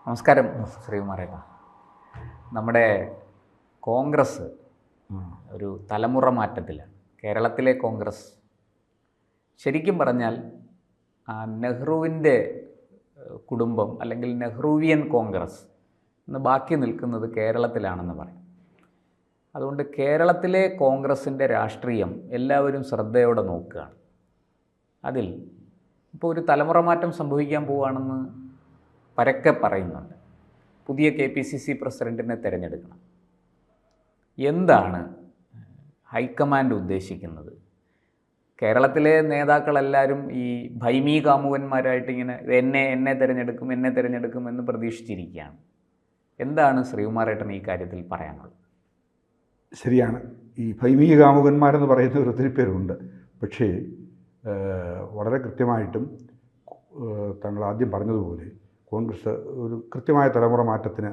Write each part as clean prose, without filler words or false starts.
നമസ്കാരം ശ്രീകുമാരേട്ടാ. നമ്മുടെ കോൺഗ്രസ് ഒരു തലമുറ മാറ്റത്തിലാണ്. കേരളത്തിലെ കോൺഗ്രസ് ശരിക്കും പറഞ്ഞാൽ നെഹ്റുവിൻ്റെ കുടുംബം അല്ലെങ്കിൽ നെഹ്റുവിയൻ കോൺഗ്രസ് എന്ന് ബാക്കി നിൽക്കുന്നത് കേരളത്തിലാണെന്ന് പറയും. അതുകൊണ്ട് കേരളത്തിലെ കോൺഗ്രസിൻ്റെ രാഷ്ട്രീയം എല്ലാവരും ശ്രദ്ധയോടെ നോക്കുകയാണ്. അതിൽ ഇപ്പോൾ ഒരു തലമുറ മാറ്റം സംഭവിക്കാൻ പോവുകയാണെന്ന് പരക്കെ പറയുന്നുണ്ട്. പുതിയ KPCC പ്രസിഡൻറ്റിനെ തിരഞ്ഞെടുക്കണം. എന്താണ് ഹൈക്കമാൻഡ് ഉദ്ദേശിക്കുന്നത്? കേരളത്തിലെ നേതാക്കളെല്ലാവരും ഈ ഭൈമീ കാമുകന്മാരായിട്ട് ഇങ്ങനെ എന്നെ തിരഞ്ഞെടുക്കും എന്ന് പ്രതീക്ഷിച്ചിരിക്കുകയാണ്. എന്താണ് ശ്രീകുമാരേട്ടൻ ഈ കാര്യത്തിൽ പറയാനുള്ളത്? ശരിയാണ്, ഈ ഭൈമീ കാമുകന്മാരെന്ന് പറയുന്ന ഒത്തിരി പേരുണ്ട്. പക്ഷേ വളരെ കൃത്യമായിട്ടും താങ്കൾ ആദ്യം പറഞ്ഞതുപോലെ കോൺഗ്രസ് ഒരു കൃത്യമായ തലമുറ മാറ്റത്തിന്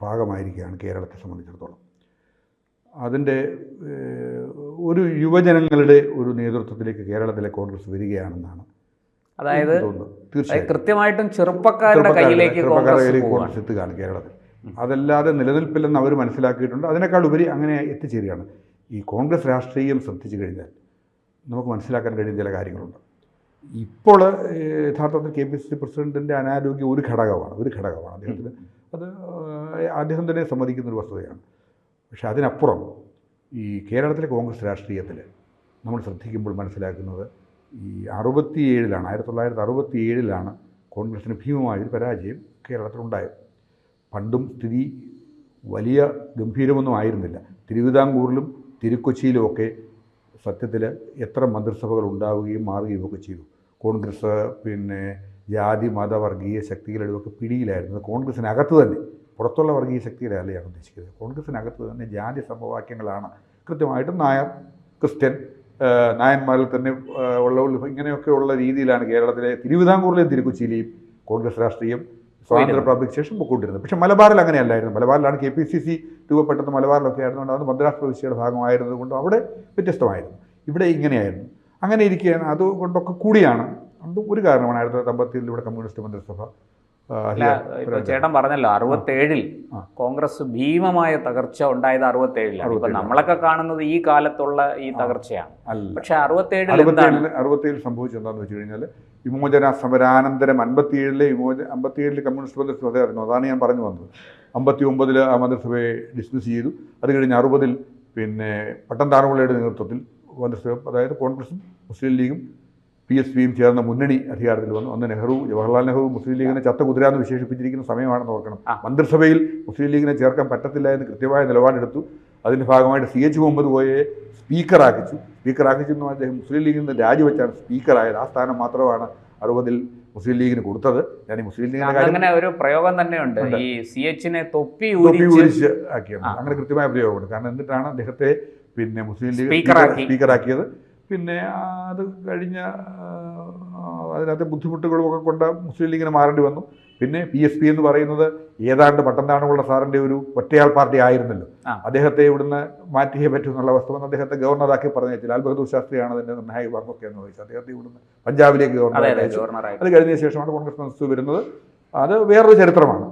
ഭാഗമായിരിക്കുകയാണ് കേരളത്തെ സംബന്ധിച്ചിടത്തോളം. അതിൻ്റെ ഒരു യുവജനങ്ങളുടെ ഒരു നേതൃത്വത്തിലേക്ക് കേരളത്തിലെ കോൺഗ്രസ് വരികയാണെന്നാണ് അതായത് തീർച്ചയായും കൃത്യമായിട്ടും ചെറുപ്പക്കാരുടെ കയ്യിലേക്ക് കോൺഗ്രസ് എത്തുകയാണ് കേരളത്തിൽ. അതല്ലാതെ നിലനിൽപ്പില്ലെന്ന് അവർ മനസ്സിലാക്കിയിട്ടുണ്ട്. അതിനേക്കാൾ ഉപരി അങ്ങനെ എത്തിച്ചേരുകയാണ്. ഈ കോൺഗ്രസ് രാഷ്ട്രീയം ശ്രദ്ധിച്ചു കഴിഞ്ഞാൽ നമുക്ക് മനസ്സിലാക്കാൻ കഴിയുന്ന ചില കാര്യങ്ങളുണ്ട്. ഇപ്പോൾ യഥാർത്ഥത്തിൽ KPCC പ്രസിഡൻറ്റിൻ്റെ അനാരോഗ്യം ഒരു ഘടകമാണ് അദ്ദേഹത്തിന്. അത് അദ്ദേഹം തന്നെ സമ്മതിക്കുന്നൊരു വസ്തുതയാണ്. പക്ഷെ അതിനപ്പുറം ഈ കേരളത്തിലെ കോൺഗ്രസ് രാഷ്ട്രീയത്തിൽ നമ്മൾ ശ്രദ്ധിക്കുമ്പോൾ മനസ്സിലാക്കുന്നത് ഈ 1967 കോൺഗ്രസിന് ഭീമമായൊരു പരാജയം കേരളത്തിലുണ്ടായത്. പണ്ടും സ്ഥിതി വലിയ ഗംഭീരമൊന്നും ആയിരുന്നില്ല. തിരുവിതാംകൂറിലും തിരുക്കൊച്ചിയിലുമൊക്കെ സത്യത്തിൽ എത്ര മന്ത്രിസഭകൾ ഉണ്ടാവുകയും മാറുകയും ഒക്കെ ചെയ്തു. കോൺഗ്രസ് ജാതി മത വർഗീയ ശക്തികളുടെയൊക്കെ പിടിയിലായിരുന്നത് കോൺഗ്രസിനകത്ത് തന്നെ. പുറത്തുള്ള വർഗീയ ശക്തികളല്ല ഞാൻ ഉദ്ദേശിക്കുന്നത്. കോൺഗ്രസിനകത്ത് തന്നെ ജാതി സമവാക്യങ്ങളാണ് കൃത്യമായിട്ടും നായർ ക്രിസ്ത്യൻ നായന്മാരിൽ തന്നെ ഇങ്ങനെയൊക്കെയുള്ള രീതിയിലാണ് കേരളത്തിലെ തിരുവിതാംകൂറിലെയും തിരുക്കൊച്ചിയിലെയും കോൺഗ്രസ് രാഷ്ട്രീയം സ്വാതന്ത്ര്യ പ്രാപ്തിക്ക് ശേഷം പൊക്കൊണ്ടിരുന്നത്. പക്ഷേ മലബാറിൽ അങ്ങനെയല്ലായിരുന്നു. മലബാറിലാണ് KPCC രൂപപ്പെട്ടത്. മലബാറിലൊക്കെ ആയിരുന്നുകൊണ്ട് അത് മദ്രാസ് പ്രവിശ്യയുടെ ഭാഗമായിരുന്നത് കൊണ്ട് അവിടെ വ്യത്യസ്തമായിരുന്നു. ഇവിടെ ഇങ്ങനെയായിരുന്നു. അങ്ങനെ ഇരിക്കുകയാണ്. അതുകൊണ്ടൊക്കെ കൂടിയാണ് ഒരു കാരണമാണ് 1957 ഇവിടെ കമ്മ്യൂണിസ്റ്റ് മന്ത്രിസഭ. ചേട്ടൻ പറഞ്ഞല്ലോ 67 കോൺഗ്രസ് ഭീമമായ തകർച്ച ഉണ്ടായത് 67. ഇപ്പൊ നമ്മളൊക്കെ കാണുന്നത് ഈ കാലത്തുള്ള ഈ തകർച്ചയാണ്. പക്ഷെ 67 സംഭവിച്ചെന്താണെന്ന് വെച്ച് കഴിഞ്ഞാൽ വിമോചന സമരാനന്തരം 57 കമ്മ്യൂണിസ്റ്റ് മന്ത്രിസഭ ആയിരുന്നു. അതാണ് ഞാൻ പറഞ്ഞു വന്നത്. 59 ആ മന്ത്രിസഭയെ ഡിസ്മിസ് ചെയ്തു. അത് കഴിഞ്ഞ് 60 പട്ടംതാണുപിള്ളയുടെ നേതൃത്വത്തിൽ മന്ത്രിസഭ, അതായത് കോൺഗ്രസും മുസ്ലിം ലീഗും PSPയും ചേർന്ന മുന്നണി അധികാരത്തിൽ വന്നു. അന്ന് ജവഹർലാൽ നെഹ്റു മുസ്ലിം ലീഗിനെ ചത്ത കുതിര എന്ന് വിശേഷിപ്പിച്ചിരിക്കുന്ന സമയമാണെന്ന് ഓർക്കണം. മന്ത്രിസഭയിൽ മുസ്ലിം ലീഗിനെ ചേർക്കാൻ പറ്റത്തില്ല എന്ന് കൃത്യമായ നിലപാടെടുത്തു. അതിൻ്റെ ഭാഗമായിട്ട് CH മുഹമ്മദ് കോയയെ സ്പീക്കറാക്കിച്ചു അദ്ദേഹം മുസ്ലിം ലീഗിൽ നിന്ന് രാജിവെച്ചാണ് സ്പീക്കറായത്. ആ സ്ഥാനം മാത്രമാണ് 60 മുസ്ലിം ലീഗിന് കൊടുത്തത്. ഞാൻ ഈ മുസ്ലിം ലീഗിന്റെ അങ്ങനെ ഒരു പ്രയോഗം തന്നെയുണ്ട്, ഈ CHനെ തൊപ്പി ഊരിച്ച് ആക്കിയത്. അങ്ങനെ കൃത്യമായ പ്രയോഗമുണ്ട്. കാരണം എന്നിട്ടാണ് അദ്ദേഹത്തെ മുസ്ലിം ലീഗ് സ്പീക്കറാക്കിയത്. അത് കഴിഞ്ഞ അതിനകത്തെ ബുദ്ധിമുട്ടുകളുമൊക്കെ കൊണ്ട് മുസ്ലിം ലീഗിന് മാറേണ്ടി വന്നു. PSP എന്ന് പറയുന്നത് ഏതാണ്ട് പട്ടംതാണുള്ള സാറിൻ്റെ ഒരു ഒറ്റയാൾ പാർട്ടി ആയിരുന്നല്ലോ. അദ്ദേഹത്തെ ഇവിടുന്ന് മാറ്റിയേ പറ്റൂ എന്നുള്ള വസ്തു വന്ന് അദ്ദേഹത്തെ ഗവർണറാക്കി പറഞ്ഞയച്ചു. ലാൽ ബഹദൂർ ശാസ്ത്രിയാണ് അതിൻ്റെ നിർണായക വാക്കൊക്കെ എന്ന് ചോദിച്ചത്. അദ്ദേഹത്തെ ഇവിടുന്ന് പഞ്ചാബിലേക്ക് ഗവർണറായി അയച്ചു. അത് കഴിഞ്ഞ ശേഷമാണ് കോൺഗ്രസ് മന്ത്രിസഭ വരുന്നത്. അത് വേറൊരു ചരിത്രമാണ്.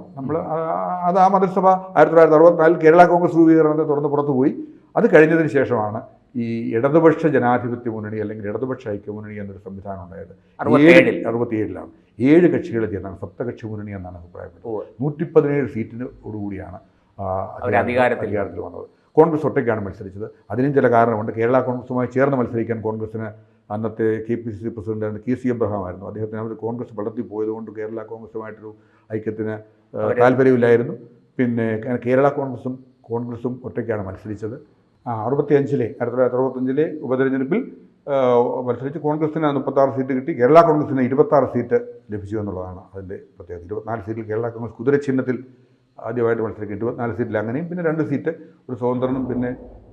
അത് ആ മന്ത്രിസഭ 1964 കേരള കോൺഗ്രസ് രൂപീകരണത്തെ തുടർന്ന് പുറത്തു പോയി. അത് കഴിഞ്ഞതിന് ശേഷമാണ് ഈ ഇടതുപക്ഷ ജനാധിപത്യ മുന്നണി അല്ലെങ്കിൽ ഇടതുപക്ഷ ഐക്യമുന്നണി എന്നൊരു സംവിധാനം ഉണ്ടായത്. 67 7 കക്ഷികൾ ചേർന്നാണ് സപ്തകക്ഷി മുന്നണി എന്നാണ് അഭിപ്രായപ്പെട്ടത്. 117 സീറ്റിനോടുകൂടിയാണ് അധികാരത്തിൽ വന്നത്. കോൺഗ്രസ് ഒറ്റയ്ക്കാണ് മത്സരിച്ചത്. അതിനും ചില കാരണമുണ്ട്. കേരള കോൺഗ്രസുമായി ചേർന്ന് മത്സരിക്കാൻ കോൺഗ്രസിന് അന്നത്തെ KPCC പ്രസിഡന്റ് KC അബ്രഹാം ആയിരുന്നു. അദ്ദേഹത്തിന് അവർ കോൺഗ്രസ് വളർത്തി പോയതുകൊണ്ട് കേരള കോൺഗ്രസുമായിട്ടൊരു ഐക്യത്തിന് താല്പര്യമില്ലായിരുന്നു. കേരള കോൺഗ്രസും ഒറ്റയ്ക്കാണ് മത്സരിച്ചത്. 1965 ഉപതെരഞ്ഞെടുപ്പിൽ മത്സരിച്ച് കോൺഗ്രസിന് 36 സീറ്റ് കിട്ടി. കേരള കോൺഗ്രസിന് 26 സീറ്റ് ലഭിച്ചു എന്നുള്ളതാണ് അതിൻ്റെ പ്രത്യേകത. 24 സീറ്റിൽ കേരള കോൺഗ്രസ് കുതിരച്ചിഹ്നത്തിൽ ആദ്യമായിട്ട് മത്സരിക്കും. 24 സീറ്റിൽ അങ്ങനെയും 2 സീറ്റ് ഒരു സ്വതന്ത്രനും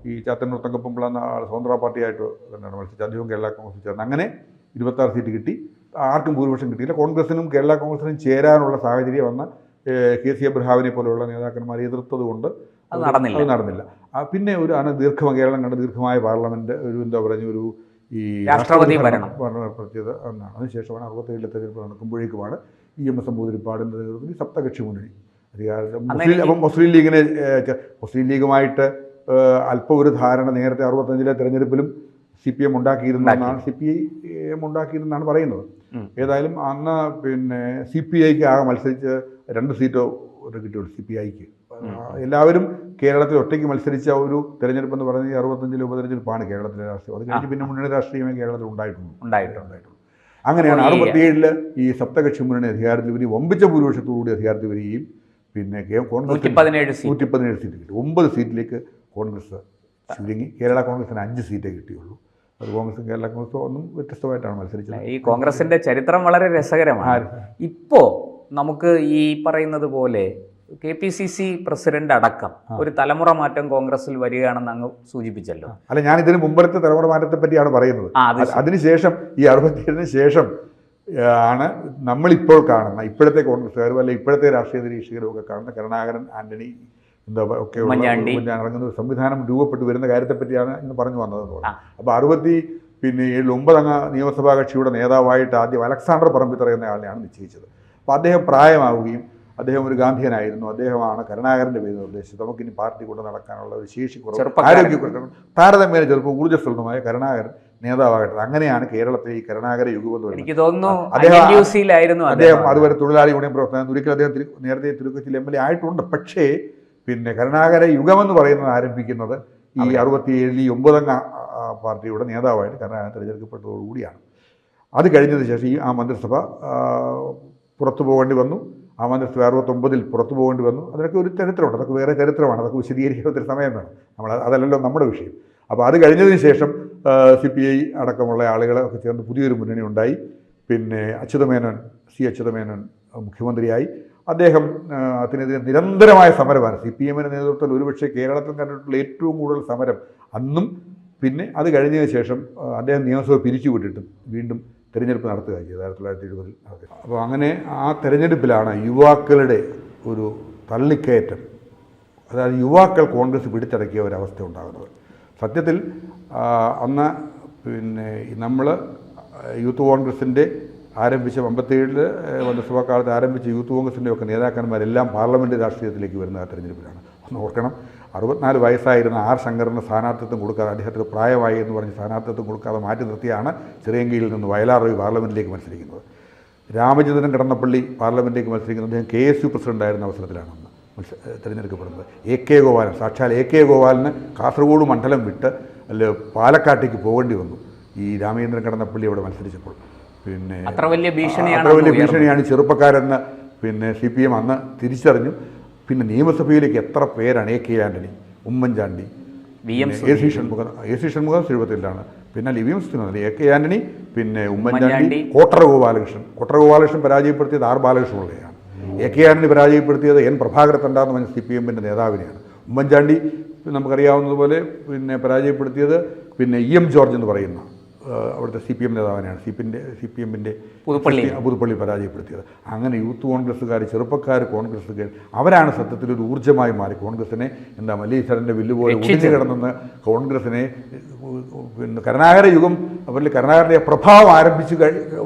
ഈ ചാത്തന്നൂർ തങ്കപ്പൻ പിള്ള എന്ന സ്വതന്ത്ര പാർട്ടിയായിട്ട് തന്നെയാണ് മത്സരിച്ചത്. അദ്ദേഹവും കേരള കോൺഗ്രസ് ചേർന്ന് അങ്ങനെ 26 സീറ്റ് കിട്ടി. ആർക്കും ഭൂരിപക്ഷം കിട്ടിയില്ല. കോൺഗ്രസിനും കേരള കോൺഗ്രസിനും ചേരാനുള്ള സാഹചര്യം വന്ന KC അബ്രഹാമിനെ പോലെയുള്ള നേതാക്കന്മാരെ എതിർത്തത് കൊണ്ട് അത് നടന്നില്ല. കേരളം കണ്ട ദീർഘമായ പാർലമെന്റ് ഒരു ഈ രാഷ്ട്രപതി ഭരണം നടത്തിയത് എന്നാണ്. അതിനുശേഷമാണ് 67 തെരഞ്ഞെടുപ്പ് നടക്കുമ്പോഴേക്കുമാണ് EMS നമ്പൂതിരിപ്പാടിൻ്റെ നേതൃത്വത്തിൽ സപ്തകക്ഷി മുന്നണി അധികാരത്തിൽ. അപ്പം മുസ്ലിം ലീഗുമായിട്ട് അല്പം ഒരു ധാരണ നേരത്തെ 65-ലെ തെരഞ്ഞെടുപ്പിലും CPM ഉണ്ടാക്കിയിരുന്നതാണ്, CPM ഉണ്ടാക്കിയിരുന്നാണ് പറയുന്നത്. ഏതായാലും അന്ന് പിന്നെ CPIക്ക് ആകെ മത്സരിച്ച് 2 സീറ്റോ കിട്ടിയുള്ളൂ. CPIക്ക് എല്ലാവരും കേരളത്തിൽ ഒറ്റയ്ക്ക് മത്സരിച്ച ഒരു തെരഞ്ഞെടുപ്പ് എന്ന് പറയുന്നത് 65-ലെ ഉപതെരഞ്ഞെടുപ്പാണ് കേരളത്തിലെ രാഷ്ട്രീയം. അത് കഴിഞ്ഞ് പിന്നെ മുന്നണി രാഷ്ട്രീയമേ കേരളത്തിൽ ഉണ്ടായിട്ടുള്ളൂ. അങ്ങനെയാണ് 67-ല് ഈ സപ്തകക്ഷി മുന്നണി അധികാരത്തിൽ വരികയും വമ്പിച്ച ഭൂരിപക്ഷത്തോടുകൂടി അധികാരത്തിൽ വരികയും പിന്നെ കോൺഗ്രസ് 117 സീറ്റ് കിട്ടി. 9 സീറ്റിലേക്ക് കോൺഗ്രസ് ചുരുങ്ങി. കേരള കോൺഗ്രസിന് 5 സീറ്റേ കിട്ടിയുള്ളൂ. അത് കോൺഗ്രസും കേരള കോൺഗ്രസും ഒന്നും വ്യത്യസ്തമായിട്ടാണ് മത്സരിച്ചത്. ഈ കോൺഗ്രസിന്റെ ചരിത്രം വളരെ രസകരമാണ്. ഇപ്പോൾ നമുക്ക് ഈ പറയുന്നത് പോലെ KPCC പ്രസിഡന്റ് അടക്കം ഒരു തലമുറ മാറ്റം കോൺഗ്രസിൽ വരികയാണെന്ന് അങ്ങ് സൂചിപ്പിച്ചല്ലോ. അല്ല, ഞാൻ ഇതിന് മുമ്പത്തെ തലമുറ മാറ്റത്തെ പറ്റിയാണ് പറയുന്നത്. അതിനുശേഷം ഈ 67-ന് ശേഷം ആണ് നമ്മളിപ്പോൾ കാണുന്ന ഇപ്പോഴത്തെ കോൺഗ്രസ്സുകാരും അല്ലെ ഇപ്പോഴത്തെ രാഷ്ട്രീയ നിരീക്ഷകരും ഒക്കെ കാണുന്ന കരുണാകരൻ, ആന്റണി ഒക്കെ ഇറങ്ങുന്ന സംവിധാനം രൂപപ്പെട്ടു വരുന്ന കാര്യത്തെപ്പറ്റിയാണ് ഇന്ന് പറഞ്ഞു വന്നതെന്ന് പറഞ്ഞു. അപ്പോൾ 69 അംഗ നിയമസഭാ കക്ഷിയുടെ നേതാവായിട്ട് ആദ്യം അലക്സാണ്ടർ പറമ്പിത്തറ എന്നയാളെയാണ് നിശ്ചയിച്ചത്. അപ്പോൾ അദ്ദേഹം പ്രായമാവുകയും അദ്ദേഹം ഒരു ഗാന്ധിയനായിരുന്നു. അദ്ദേഹമാണ് കരുണാകരൻ്റെ പേര് നിർദ്ദേശിച്ചത്. നമുക്കിനി പാർട്ടി കൊണ്ട് നടക്കാനുള്ള ഒരു ശേഷി കുറവ്, ആരോഗ്യക്കുറവ്, താരതമ്യേന ചെറുപ്പം ഊർജ്ജസ്വലമായ കരുണാകരൻ നേതാവാകട്ടെ. അങ്ങനെയാണ് കേരളത്തിലെ ഈ കരുണാകര യുഗം എന്ന് പറയുന്നത്. അദ്ദേഹം അതുവരെ തൊഴിലാളി യൂണിയൻ പ്രവർത്തനം, ഒരിക്കലും അദ്ദേഹം നേരത്തെ തിരുക്കൊച്ചിയിൽ MLA ആയിട്ടുണ്ട്. പക്ഷേ പിന്നെ കരുണാകര യുഗമെന്ന് പറയുന്നത് ആരംഭിക്കുന്നത് ഈ 67-ൽ ഈ 9 അംഗ പാർട്ടിയുടെ നേതാവായിട്ട് കരുണാകരൻ തിരഞ്ഞെടുക്കപ്പെട്ടതോടുകൂടിയാണ്. അത് കഴിഞ്ഞതിന് ശേഷം ആ മന്ത്രിസഭ പുറത്തു പോകേണ്ടി വന്നു. ആ മന്ത്രിസഭ 69-ൽ പുറത്തു പോകേണ്ടി വന്നു. അതിനൊക്കെ ഒരു ചരിത്രമുണ്ട്. അതൊക്കെ വേറെ ചരിത്രമാണ്. അതൊക്കെ വിശദീകരിക്കാൻ ഒത്തിരി സമയം വേണം. അതല്ലല്ലോ നമ്മുടെ വിഷയം. അപ്പോൾ അത് കഴിഞ്ഞതിന് ശേഷം CPI അടക്കമുള്ള ആളുകളൊക്കെ ചേർന്ന് പുതിയൊരു മുന്നണി ഉണ്ടായി. പിന്നെ അച്യുതമേനോൻ മുഖ്യമന്ത്രിയായി. അദ്ദേഹം അതിനെതിരെ നിരന്തരമായ സമരമാണ്. CPM-ന്റെ നേതൃത്വത്തിൽ ഒരുപക്ഷെ കേരളത്തിൽ കണ്ടിട്ടുള്ള ഏറ്റവും കൂടുതൽ സമരം അന്നും. പിന്നെ അത് കഴിഞ്ഞതിന് ശേഷം അദ്ദേഹം നിയമസഭ പിരിച്ചുവിട്ടിട്ട് വീണ്ടും തെരഞ്ഞെടുപ്പ് നടത്തുക ചെയ്തു 1970-ൽ. അപ്പോൾ അങ്ങനെ ആ തെരഞ്ഞെടുപ്പിലാണ് യുവാക്കളുടെ ഒരു തള്ളിക്കയറ്റം, അതായത് യുവാക്കൾ കോൺഗ്രസ് പിടിച്ചടക്കിയ ഒരവസ്ഥ ഉണ്ടാകുന്നത്. സത്യത്തിൽ അന്ന് പിന്നെ നമ്മൾ യൂത്ത് കോൺഗ്രസിൻ്റെ ആരംഭിച്ച 57-ൽ മന്ത്രിസഭാ കാലത്ത് ആരംഭിച്ച യൂത്ത് കോൺഗ്രസിൻ്റെ ഒക്കെ നേതാക്കന്മാരെല്ലാം പാർലമെൻറ്റ് രാഷ്ട്രീയത്തിലേക്ക് വരുന്ന ആ തെരഞ്ഞെടുപ്പിലാണ്. ഒന്ന് ഓർക്കണം, 64 വയസ്സായിരുന്ന R. ശങ്കറിന് സ്ഥാനാർത്ഥിത്വം കൊടുക്കാതെ, അദ്ദേഹത്തിന് പ്രായമായി എന്ന് പറഞ്ഞ് സ്ഥാനാർത്ഥിത്വം കൊടുക്കാതെ മാറ്റി നിർത്തിയാണ് ചിറയൻകീഴിൽ നിന്ന് വയലാർ റവി പാർലമെൻറ്റിലേക്ക് മത്സരിക്കുന്നത്. രാമചന്ദ്രൻ കടന്നപ്പള്ളി പാർലമെൻറ്റിലേക്ക് മത്സരിക്കുന്നത് അദ്ദേഹം KSU പ്രസിഡൻ്റായിരുന്ന അവസരത്തിലാണ് തിരഞ്ഞെടുക്കപ്പെടുന്നത്. AK ഗോപാലൻ, സാക്ഷാൽ AK ഗോപാലന് കാസർഗോഡ് മണ്ഡലം വിട്ട് പാലക്കാട്ടേക്ക് പോകേണ്ടി വന്നു ഈ രാമചന്ദ്രൻ കടന്നപ്പള്ളി അവിടെ മത്സരിച്ചപ്പോൾ. പിന്നെ അത്ര വലിയ ഭീഷണിയാണ് ചെറുപ്പക്കാരെന്ന് പിന്നെ CPM അന്ന് തിരിച്ചറിഞ്ഞു. പിന്നെ നിയമസഭയിലേക്ക് എത്ര പേരാണ്? AK Antony, Oommen Chandy, AC Shanmugham 70-ലാണ്. പിന്നെ VM സുനിൽ, AK ആൻ്റണി, പിന്നെ ഉമ്മൻചാണ്ടി, കോട്ടറ ഗോപാലകൃഷ്ണൻ പരാജയപ്പെടുത്തിയത് R. ബാലകൃഷ്ണപിള്ളയാണ്. AK ആൻ്റണി പരാജയപ്പെടുത്തിയത് N. പ്രഭാകരത്തണ്ടാന്ന് പറഞ്ഞ CPM-ന്റെ നേതാവിനെയാണ്. ഉമ്മൻചാണ്ടി നമുക്കറിയാവുന്നതുപോലെ പിന്നെ പരാജയപ്പെടുത്തിയത് പിന്നെ EM ജോർജ് എന്ന് പറയുന്ന അവിടുത്തെ CPM നേതാവിനെയാണ്. CPM-ന്റെ പുതുപ്പള്ളി പരാജയപ്പെടുത്തിയത്. അങ്ങനെ യൂത്ത് കോൺഗ്രസ്സുകാർ, ചെറുപ്പക്കാർ കോൺഗ്രസ്സുകാർ, അവരാണ് സത്യത്തിൽ ഒരു ഊർജ്ജമായി മാറി കോൺഗ്രസിനെ മല്ലീശ്വരൻ്റെ വില്ല് പോലെ ഒടിഞ്ഞു കിടന്നെന്ന് കോൺഗ്രസിനെ പിന്നെ കരുണാകര യുഗം അവരിൽ കരുണാകരൻ്റെ പ്രഭാവം ആരംഭിച്ചു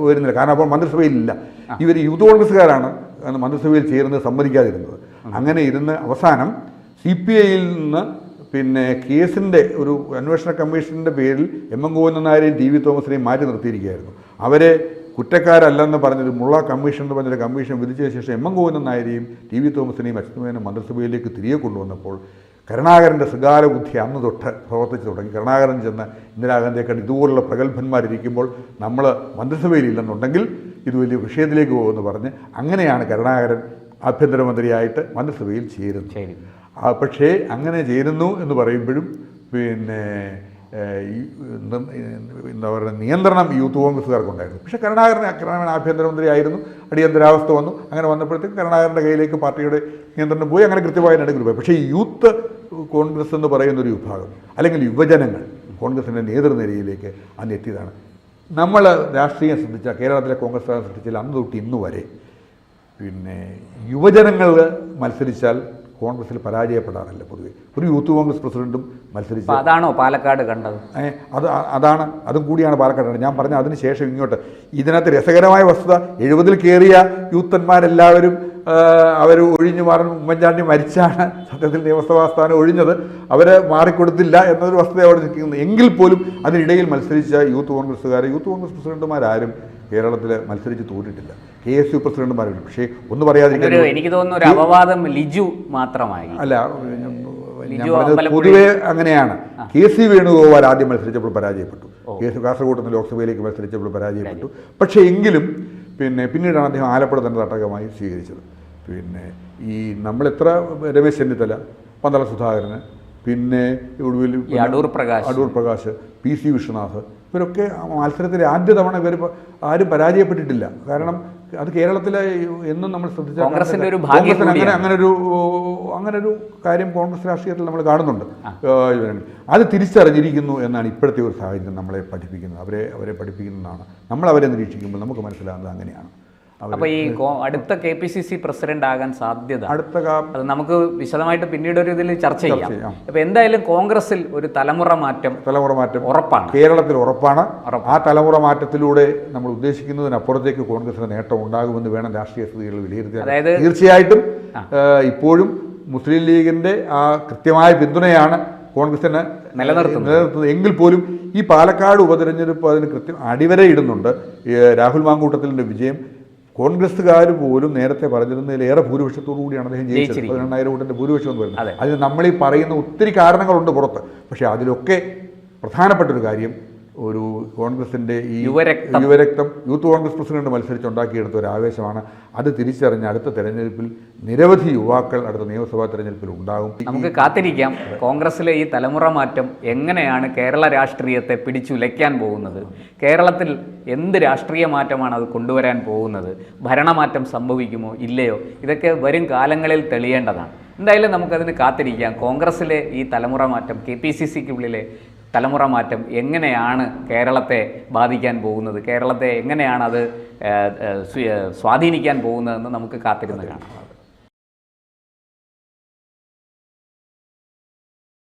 വരുന്നില്ല. കാരണം അപ്പോൾ മന്ത്രിസഭയിലില്ല. ഇവർ യൂത്ത് കോൺഗ്രസ്സുകാരാണ് മന്ത്രിസഭയിൽ ചേരുന്നത് സമ്മതിക്കാതിരുന്നത്. അങ്ങനെ ഇരുന്ന് അവസാനം CPI-യിൽ നിന്ന് പിന്നെ കേസിൻ്റെ ഒരു അന്വേഷണ കമ്മീഷൻ്റെ പേരിൽ M. ഗോവിന്ദൻ നായരെയും TV തോമസിനെയും മാറ്റി നിർത്തിയിരിക്കുകയായിരുന്നു. അവരെ കുറ്റക്കാരല്ലെന്ന് പറഞ്ഞൊരു മുള്ള കമ്മീഷൻ എന്ന് പറഞ്ഞൊരു കമ്മീഷൻ വിധിച്ചതിന് ശേഷം M. ഗോവിന്ദൻ നായരെയും TV തോമസിനെയും അച്യുതമേനോനും മന്ത്രിസഭയിലേക്ക് തിരികെ കൊണ്ടുവന്നപ്പോൾ കരുണാകരൻ്റെ ശൃഗാല ബുദ്ധി അന്ന് തൊട്ട് പ്രവർത്തിച്ചു തുടങ്ങി. കരുണാകരൻ ചെന്ന് ഇന്ദിരാഗാന്ധിയേക്കാൾ ഇതുപോലുള്ള പ്രഗത്ഭന്മാരിരിക്കുമ്പോൾ നമ്മൾ മന്ത്രിസഭയിലില്ലെന്നുണ്ടെങ്കിൽ ഇത് വലിയ വിഷയത്തിലേക്ക് പോകുമെന്ന് പറഞ്ഞ് അങ്ങനെയാണ് കരുണാകരൻ ആഭ്യന്തരമന്ത്രിയായിട്ട് മന്ത്രിസഭയിൽ ചേരുന്നത്. പക്ഷേ അങ്ങനെ ചേരുന്നു എന്ന് പറയുമ്പോഴും പിന്നെ എന്താ പറയുക നിയന്ത്രണം യൂത്ത് കോൺഗ്രസ്സുകാർക്കുണ്ടായിരുന്നു. പക്ഷേ കരുണാകരൻ ആഭ്യന്തരമന്ത്രി ആയിരുന്നു. അടിയന്തരാവസ്ഥ വന്നു. അങ്ങനെ വന്നപ്പോഴത്തേക്ക് കരുണാകരൻ്റെ കയ്യിലേക്ക് പാർട്ടിയുടെ നിയന്ത്രണം പോയി. അങ്ങനെ കൃത്യമായി നടക്കുന്നു. പക്ഷേ ഈ യൂത്ത് കോൺഗ്രസ് എന്ന് പറയുന്നൊരു വിഭാഗം അല്ലെങ്കിൽ യുവജനങ്ങൾ കോൺഗ്രസിൻ്റെ നേതൃനിരയിലേക്ക് അന്ന് എത്തിയതാണ്. നമ്മൾ രാഷ്ട്രീയം ശ്രദ്ധിച്ചാൽ, കേരളത്തിലെ കോൺഗ്രസ് ശ്രദ്ധിച്ചാൽ അന്ന് തൊട്ട് ഇന്ന് വരെ പിന്നെ യുവജനങ്ങൾ മത്സരിച്ചാൽ കോൺഗ്രസ്സിൽ പരാജയപ്പെടാറില്ല പൊതുവെ. ഒരു യൂത്ത് കോൺഗ്രസ് പ്രസിഡന്റും മത്സരിച്ച് അതാണോ പാലക്കാട് കണ്ടത്? അതാണ് അതും കൂടിയാണ് പാലക്കാട്. ഞാൻ പറഞ്ഞ അതിന് ശേഷം ഇങ്ങോട്ട് ഇതിനകത്ത് രസകരമായ വസ്തുത 70-ൽ കയറിയ യൂത്തന്മാരെല്ലാവരും അവർ ഒഴിഞ്ഞു മാറും. ഉമ്മൻചാണ്ടി മരിച്ചാണ് സത്യത്തിൽ നിയമസഭാ സ്ഥാനം ഒഴിഞ്ഞത്. അവരെ മാറിക്കൊടുത്തില്ല എന്നൊരു വസ്തുത അവിടെ നിൽക്കുന്നത്. എങ്കിൽ പോലും അതിനിടയിൽ മത്സരിച്ച യൂത്ത് കോൺഗ്രസ് പ്രസിഡന്റുമാരാരും കേരളത്തിൽ മത്സരിച്ച് തോറ്റിട്ടില്ല. KSU പ്രസിഡന്റുമാരുണ്ട്. പക്ഷേ ഒന്ന് പറയാതിരിക്കും, എനിക്ക് തോന്നുന്നു ഒരു അപവാദം ലിജു മാത്രമായി. അല്ല, ഞാൻ പറഞ്ഞത് പൊതുവെ അങ്ങനെയാണ്. KC വേണുഗോപാൽ ആദ്യം മത്സരിച്ചപ്പോൾ പരാജയപ്പെട്ടു. കാസർഗോഡ് നിന്ന് ലോക്സഭയിലേക്ക് മത്സരിച്ചപ്പോൾ പരാജയപ്പെട്ടു. പക്ഷേ എങ്കിലും പിന്നീടാണ് അദ്ദേഹം ആലപ്പുഴ തന്നെ തട്ടകമായി സ്വീകരിച്ചത്. ഈ നമ്മളെത്ര രമേശ് ചെന്നിത്തല, പന്തളം സുധാകരന്, പിന്നെ ഒടുവിൽ അടൂർ പ്രകാശ്, PC വിശ്വനാഥ്, ഇവരൊക്കെ മത്സരത്തിൽ ആദ്യ തവണ ഇവർ ആരും പരാജയപ്പെട്ടിട്ടില്ല. കാരണം അത് കേരളത്തിലെ എന്നും നമ്മൾ ശ്രദ്ധിച്ചാൽ അങ്ങനൊരു കാര്യം കോൺഗ്രസ് രാഷ്ട്രീയത്തിൽ നമ്മൾ കാണുന്നുണ്ട്. അത് തിരിച്ചറിഞ്ഞിരിക്കുന്നു എന്നാണ് ഇപ്പോഴത്തെ ഒരു സാഹചര്യം നമ്മളെ പഠിപ്പിക്കുന്നത്. അവരെ പഠിപ്പിക്കുന്നതാണ്. നമ്മൾ അവരെ നിരീക്ഷിക്കുമ്പോൾ നമുക്ക് മനസ്സിലാകുന്നത് അങ്ങനെയാണ്. അപ്പോൾ ഈ അടുത്ത KPCC പ്രസിഡന്റ് ആകാൻ സാധ്യത അത് നമുക്ക് വിശദമായിട്ട് പിന്നീട് ഒരു ഇതിൽ ചർച്ച ചെയ്യാം. അപ്പോൾ എന്തായാലും കോൺഗ്രസിൽ ഒരു തലമുറ മാറ്റം ഉറപ്പാണ്, കേരളത്തിൽ ഉറപ്പാണ്. ആ തലമുറ മാറ്റത്തിലൂടെ നമ്മൾ ഉദ്ദേശിക്കുന്നതിനപ്പുറത്തേക്ക് കോൺഗ്രസിന് നേട്ടം ഉണ്ടാകുമെന്ന് വേണം രാഷ്ട്രീയ സ്ഥിതികൾ വിലയിരുത്തുക. അതായത് തീർച്ചയായിട്ടും ഇപ്പോഴും മുസ്ലിം ലീഗിന്റെ ആ കൃത്യമായ പിന്തുണയാണ് കോൺഗ്രസിന് നിലനിർത്തുന്നത്. എങ്കിൽ പോലും ഈ പാലക്കാട് ഉപതെരഞ്ഞെടുപ്പ് അതിന് കൃത്യം അടിവരയിടുന്നുണ്ട്. രാഹുൽ മാങ്കൂട്ടത്തിലിന്റെ വിജയം കോൺഗ്രസ്സുകാർ പോലും നേരത്തെ പറഞ്ഞിരുന്നതിലേറെ ഭൂരിപക്ഷത്തോടു കൂടിയാണ് അദ്ദേഹം ജയിച്ചത്. 18,000 വോട്ടിന്റെ ഭൂരിപക്ഷം എന്ന് പറയുന്നത്. അതിന് നമ്മളീ പറയുന്ന ഒത്തിരി കാരണങ്ങളുണ്ട് പുറത്ത്. പക്ഷേ അതിലൊക്കെ പ്രധാനപ്പെട്ടൊരു കാര്യം ഒരു കോൺഗ്രസിൻ്റെ ഈ യുവരക്തം യൂത്ത് കോൺഗ്രസ് പ്രസിഡന്റ് മത്സരിച്ചുണ്ടാക്കിയെടുത്ത ഒരു ആവേശമാണ്. അത് തിരിച്ചറിഞ്ഞ അടുത്ത തെരഞ്ഞെടുപ്പിൽ നിരവധി യുവാക്കൾ അടുത്ത നിയമസഭാ തെരഞ്ഞെടുപ്പിൽ ഉണ്ടാകും. നമുക്ക് കാത്തിരിക്കാം കോൺഗ്രസിലെ ഈ തലമുറ മാറ്റം എങ്ങനെയാണ് കേരള രാഷ്ട്രീയത്തെ പിടിച്ചുലയ്ക്കാൻ പോകുന്നത്, കേരളത്തിൽ എന്ത് രാഷ്ട്രീയ മാറ്റമാണ് അത് കൊണ്ടുവരാൻ പോകുന്നത്, ഭരണമാറ്റം സംഭവിക്കുമോ ഇല്ലയോ, ഇതൊക്കെ വരും കാലങ്ങളിൽ തെളിയേണ്ടതാണ്. എന്തായാലും നമുക്കതിന് കാത്തിരിക്കാം. കോൺഗ്രസിലെ ഈ തലമുറ മാറ്റം, KPCCക്കുള്ളിലെ തലമുറ മാറ്റം എങ്ങനെയാണ് കേരളത്തെ ബാധിക്കാൻ പോകുന്നത്, കേരളത്തെ എങ്ങനെയാണ് അത് സ്വാധീനിക്കാൻ പോകുന്നതെന്ന് നമുക്ക് കാത്തിരുന്ന് കാണാം.